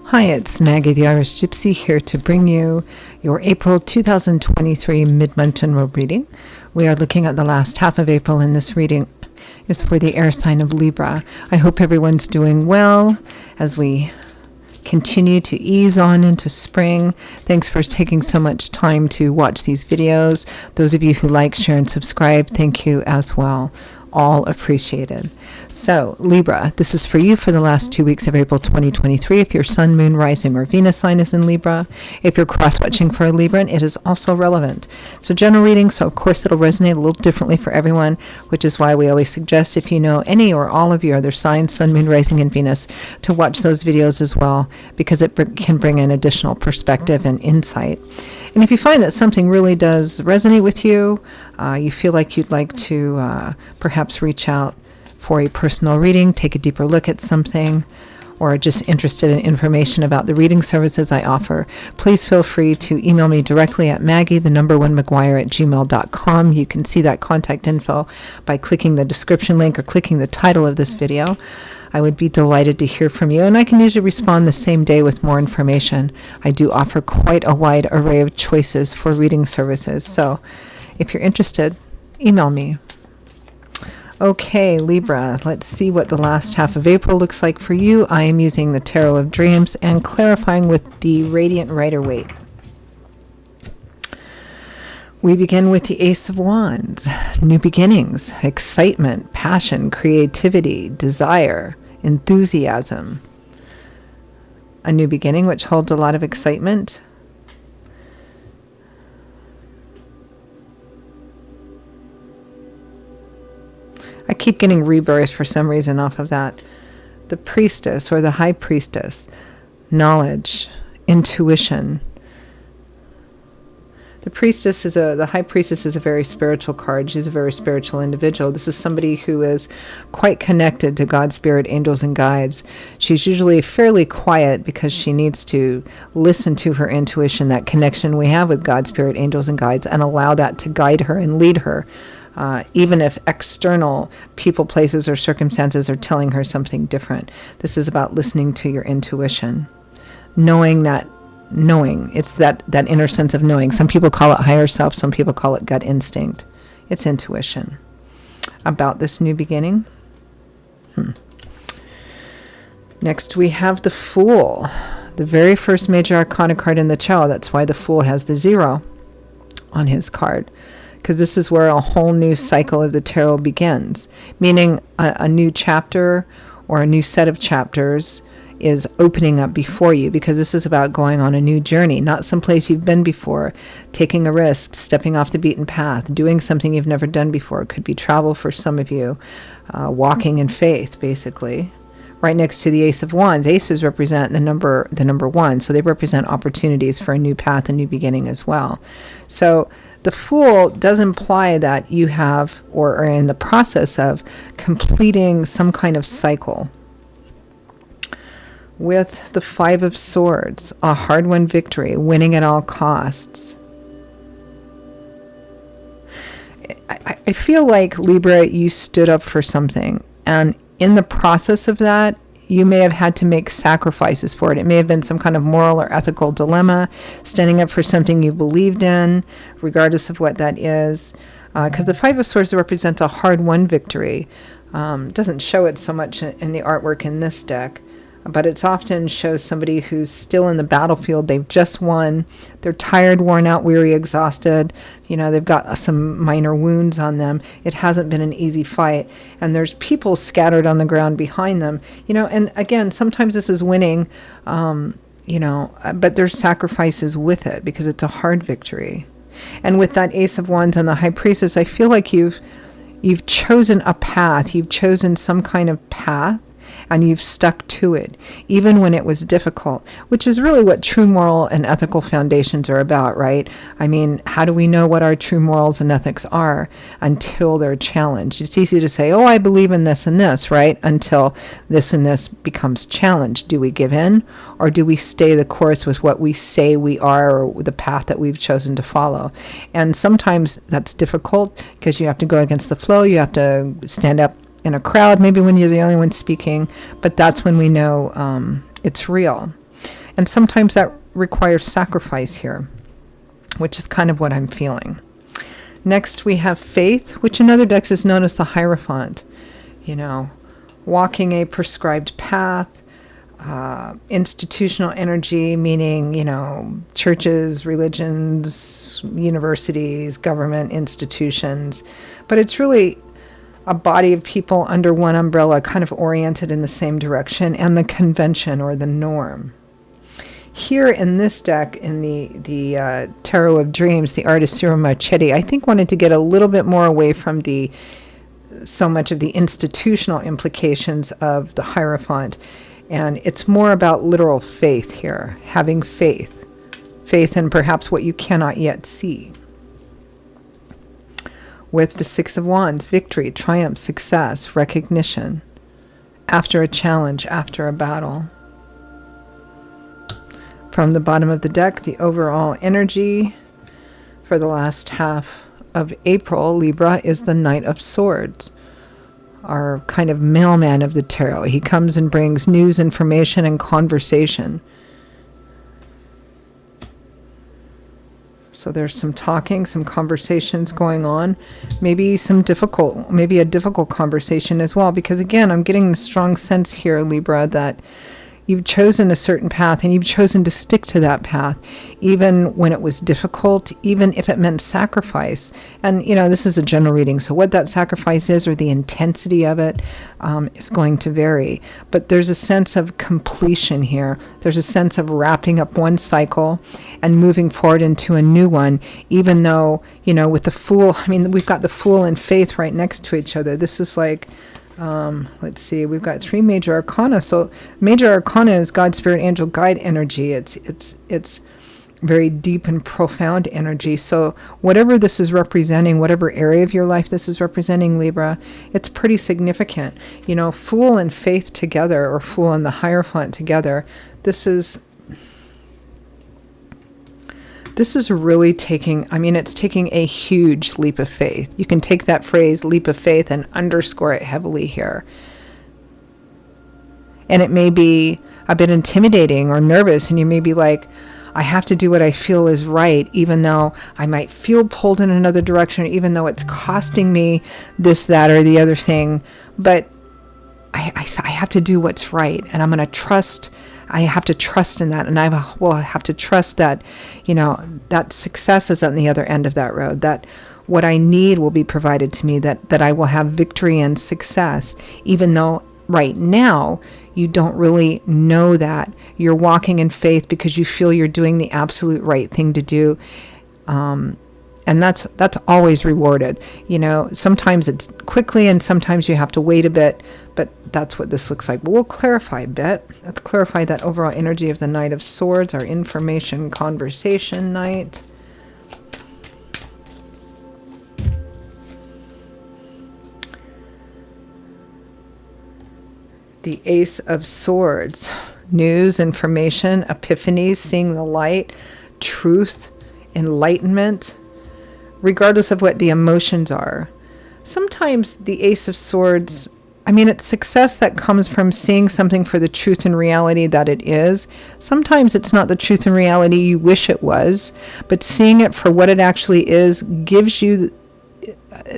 Hi, it's Maggie the Irish Gypsy here to bring you your April 2023 mid-month general reading. We are looking at the last half of April, and this reading is for the air sign of Libra. I hope everyone's doing well as we continue to ease on into spring. Thanks for taking so much time to watch these videos. Those of you who like, share, and subscribe, thank you as well. All appreciated. So, Libra, this is for you for the last 2 weeks of April 2023. If your sun, moon, rising, or Venus sign is in Libra, if you're cross-watching for a Libran, it is also relevant. So, general reading, so of course it'll resonate a little differently for everyone, which is why we always suggest if you know any or all of your other signs, sun, moon, rising, and Venus, to watch those videos as well, because it can bring in additional perspective and insight. And if you find that something really does resonate with you, you feel like you'd like to perhaps reach out for a personal reading, take a deeper look at something, or just interested in information about the reading services I offer, please feel free to email me directly at maggie1mcguire@gmail.com. You can see that contact info by clicking the description link or clicking the title of this video. I would be delighted to hear from you, and I can usually respond the same day with more information. I do offer quite a wide array of choices for reading services, so if you're interested, email me. Okay, Libra, let's see what the last half of April looks like for you. I am using the Tarot of Dreams and clarifying with the Radiant Rider-Waite. We begin with the Ace of Wands, new beginnings, excitement, passion, creativity, desire, enthusiasm. A new beginning which holds a lot of excitement. I keep getting rebirth for some reason off of that. The Priestess or the High Priestess, knowledge, intuition. The High Priestess is a very spiritual card. She's a very spiritual individual. This is somebody who is quite connected to God's spirit, angels, and guides. She's usually fairly quiet because she needs to listen to her intuition, that connection we have with God's spirit, angels, and guides, and allow that to guide her and lead her. Even if external people, places, or circumstances are telling her something different. This is about listening to your intuition. Knowing, it's that inner sense of knowing. Some people call it higher self, some people call it gut instinct. It's intuition. About this new beginning. Next we have the Fool. The very first major arcana card in the tarot. That's why the Fool has the 0 on his card. Because this is where a whole new cycle of the tarot begins, meaning a new chapter or a new set of chapters is opening up before you, because this is about going on a new journey, not someplace you've been before, taking a risk, stepping off the beaten path, doing something you've never done before. It could be travel for some of you, walking in faith, basically. Right next to the Ace of Wands, aces represent the number 1, so they represent opportunities for a new path, a new beginning as well. So the Fool does imply that you have or are in the process of completing some kind of cycle. With the 5 of Swords, a hard-won victory, winning at all costs. I feel like, Libra, you stood up for something, and in the process of that, you may have had to make sacrifices for it. It may have been some kind of moral or ethical dilemma, standing up for something you believed in, regardless of what that is. Because the 5 of Swords represents a hard-won victory. Doesn't show it so much in the artwork in this deck, but it's often shows somebody who's still in the battlefield. They've just won. They're tired, worn out, weary, exhausted. They've got some minor wounds on them. It hasn't been an easy fight. And there's people scattered on the ground behind them. And again, sometimes this is winning, but there's sacrifices with it because it's a hard victory. And with that Ace of Wands and the High Priestess, I feel like you've chosen a path. You've chosen some kind of path, and you've stuck to it, even when it was difficult, which is really what true moral and ethical foundations are about, right? I mean, how do we know what our true morals and ethics are until they're challenged? It's easy to say, oh, I believe in this and this, right? Until this and this becomes challenged. Do we give in, or do we stay the course with what we say we are, or the path that we've chosen to follow? And sometimes that's difficult because you have to go against the flow. You have to stand up in a crowd, maybe when you're the only one speaking, but that's when we know it's real. And sometimes that requires sacrifice here, which is kind of what I'm feeling. Next, we have faith, which in other decks is known as the Hierophant. You know, walking a prescribed path, institutional energy, meaning, you know, churches, religions, universities, government institutions. But it's really a body of people under one umbrella, kind of oriented in the same direction, and the convention or the norm. Here in this deck, in the Tarot of Dreams, the Artisura Machete, I think wanted to get a little bit more away from so much of the institutional implications of the Hierophant. And it's more about literal faith here, having faith. Faith in perhaps what you cannot yet see. With the Six of Wands, victory, triumph, success, recognition, after a challenge, after a battle. From the bottom of the deck, the overall energy for the last half of April, Libra, is the Knight of Swords, our kind of mailman of the tarot. He comes and brings news, information, and conversation. So there's some talking, some conversations going on, maybe a difficult conversation as well, because again, I'm getting the strong sense here, Libra, that you've chosen a certain path and you've chosen to stick to that path, even when it was difficult, even if it meant sacrifice. And, you know, this is a general reading, so what that sacrifice is or the intensity of it is going to vary. But there's a sense of completion here. There's a sense of wrapping up one cycle and moving forward into a new one, even though, you know, with the Fool, I mean, we've got the Fool and Faith right next to each other. This is like, let's see, we've got 3 major arcana. So major arcana is God, Spirit, Angel, Guide energy. It's very deep and profound energy. So whatever this is representing, whatever area of your life this is representing, Libra, it's pretty significant. You know, Fool and Faith together, or Fool and the Hierophant together, this is really it's taking a huge leap of faith. You can take that phrase, leap of faith, and underscore it heavily here. And it may be a bit intimidating or nervous, and you may be like, I have to do what I feel is right, even though I might feel pulled in another direction, even though it's costing me this, that, or the other thing. But I have to do what's right, and I'm going to trust. I have to trust in that, and I have to trust that, you know, that success is on the other end of that road, that what I need will be provided to me, that I will have victory and success, even though right now you don't really know that. You're walking in faith because you feel you're doing the absolute right thing to do. And that's always rewarded. You know, sometimes it's quickly and sometimes you have to wait a bit, but that's what this looks like. But we'll clarify a bit. Let's clarify that overall energy of the Knight of Swords, our information conversation night. The Ace of Swords, news, information, epiphanies, seeing the light, truth, enlightenment, regardless of what the emotions are. Sometimes the Ace of Swords, it's success that comes from seeing something for the truth and reality that it is. Sometimes it's not the truth and reality you wish it was, but seeing it for what it actually is gives you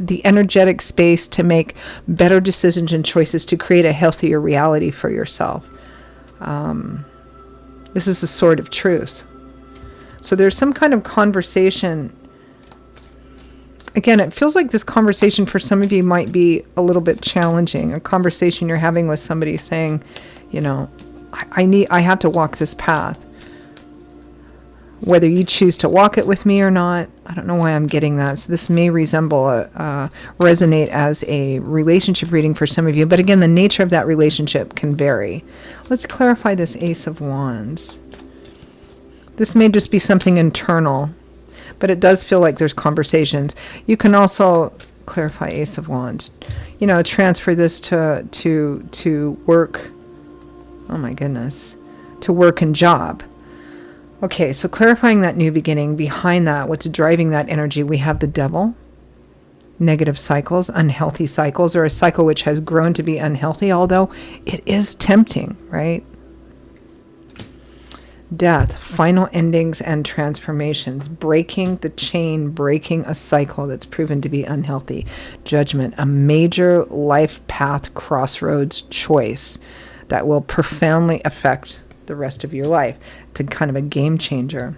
the energetic space to make better decisions and choices to create a healthier reality for yourself. This is the Sword of Truth. So there's some kind of conversation. Again, it feels like this conversation for some of you might be a little bit challenging. A conversation you're having with somebody saying, you know, I have to walk this path. Whether you choose to walk it with me or not, I don't know why I'm getting that. So this may resonate as a relationship reading for some of you. But again, the nature of that relationship can vary. Let's clarify this Ace of Wands. This may just be something internal, but it does feel like there's conversations. You can also clarify Ace of Wands. You know, transfer this to work. Oh my goodness. To work and job. Okay, so clarifying that new beginning, behind that, what's driving that energy, we have the Devil, negative cycles, unhealthy cycles, or a cycle which has grown to be unhealthy, although it is tempting, right? Death, final endings and transformations, breaking the chain, breaking a cycle that's proven to be unhealthy. Judgment, a major life path crossroads choice that will profoundly affect the rest of your life. It's a kind of a game changer.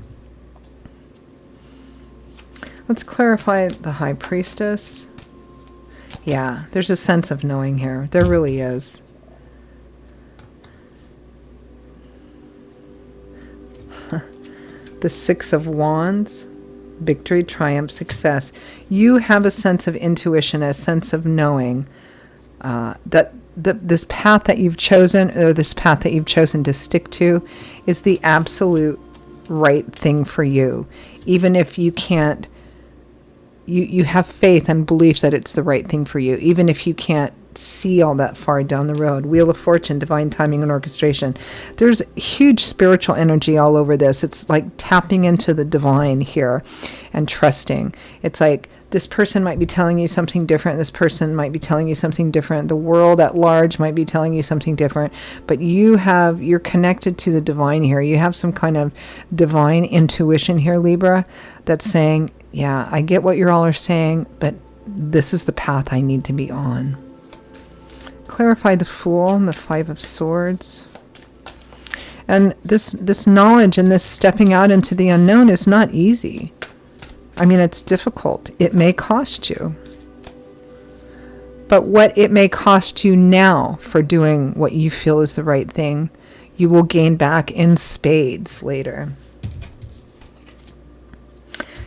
Let's clarify the High Priestess. Yeah, there's a sense of knowing here. There really is. The Six of Wands, victory, triumph, success. You have a sense of intuition, a sense of knowing that this path that you've chosen, or this path that you've chosen to stick to, is the absolute right thing for you. Even if you can't, you have faith and belief that it's the right thing for you, even if you can't see all that far down the road. Wheel of Fortune, divine timing and orchestration. There's huge spiritual energy all over this. It's like tapping into the divine here and trusting. It's like this person might be telling you something different. This person might be telling you something different. The world at large might be telling you something different. But you're connected to the divine here. You have some kind of divine intuition here, Libra, that's saying, yeah, I get what you all are saying, but this is the path I need to be on. Clarify the Fool and the Five of Swords. And this knowledge and this stepping out into the unknown is not easy. I mean, it's difficult. It may cost you. But what it may cost you now for doing what you feel is the right thing, you will gain back in spades later.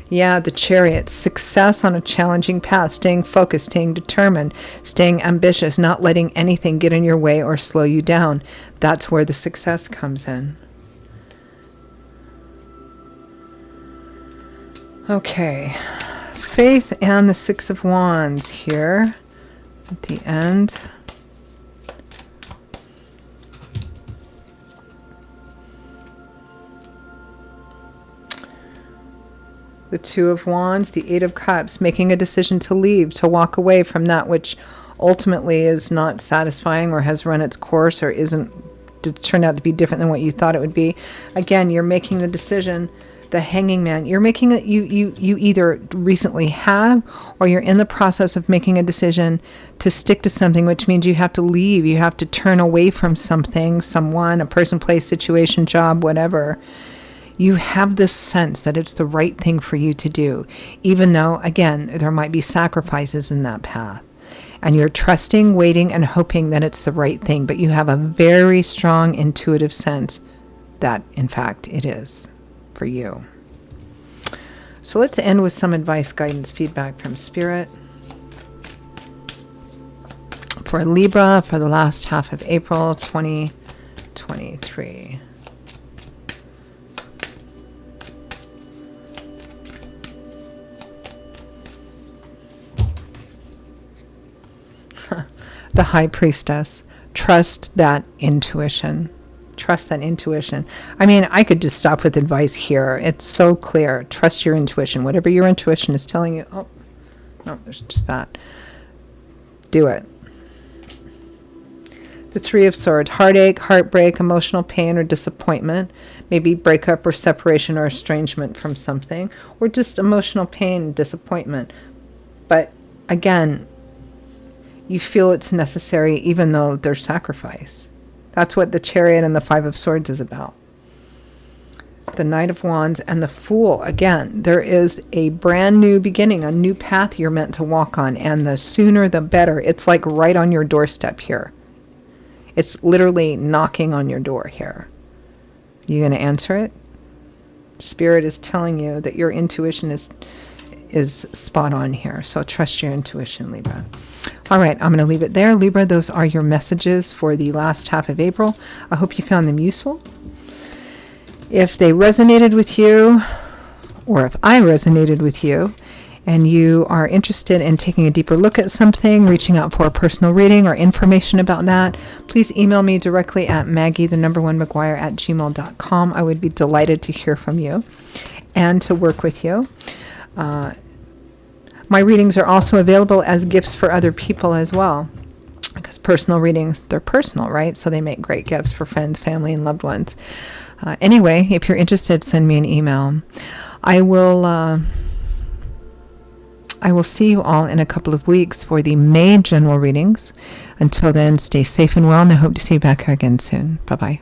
Yeah, the Chariot, success on a challenging path, staying focused, staying determined, staying ambitious, not letting anything get in your way or slow you down. That's where the success comes in. Okay, Faith and the Six of Wands here at the end. The Two of Wands, the Eight of Cups, making a decision to leave, to walk away from that which ultimately is not satisfying or has run its course or turned out to be different than what you thought it would be. Again, you're making the decision. The Hanging Man, you're making it. You either recently have, or you're in the process of making a decision to stick to something, which means you have to leave. You have to turn away from something, someone, a person, place, situation, job, whatever. You have this sense that it's the right thing for you to do, even though, again, there might be sacrifices in that path. And you're trusting, waiting, and hoping that it's the right thing, but you have a very strong intuitive sense that, in fact, it is for you. So let's end with some advice, guidance, feedback from Spirit. For Libra, for the last half of April 2023. The High Priestess. Trust that intuition. Trust that intuition. I mean, I could just stop with advice here. It's so clear. Trust your intuition. Whatever your intuition is telling you. Oh, no, there's just that. Do it. The Three of Swords. Heartache, heartbreak, emotional pain or disappointment. Maybe breakup or separation or estrangement from something. Or just emotional pain, disappointment. But again, you feel it's necessary even though there's sacrifice. That's what the Chariot and the Five of Swords is about. The Knight of Wands and the Fool. Again, there is a brand new beginning, a new path you're meant to walk on, and the sooner the better. It's like right on your doorstep here. It's literally knocking on your door here. You going to answer it? Spirit is telling you that your intuition is spot on here. So trust your intuition, Libra. All right, I'm going to leave it there. Libra, those are your messages for the last half of April. I hope you found them useful. If they resonated with you, or if I resonated with you, and you are interested in taking a deeper look at something, reaching out for a personal reading or information about that, please email me directly at maggie_mcguire@gmail.com. I would be delighted to hear from you and to work with you. My readings are also available as gifts for other people as well. because personal readings, they're personal, right? So they make great gifts for friends, family, and loved ones. Anyway, if you're interested, send me an email. I will see you all in a couple of weeks for the May general readings. Until then, stay safe and well, and I hope to see you back here again soon. Bye-bye.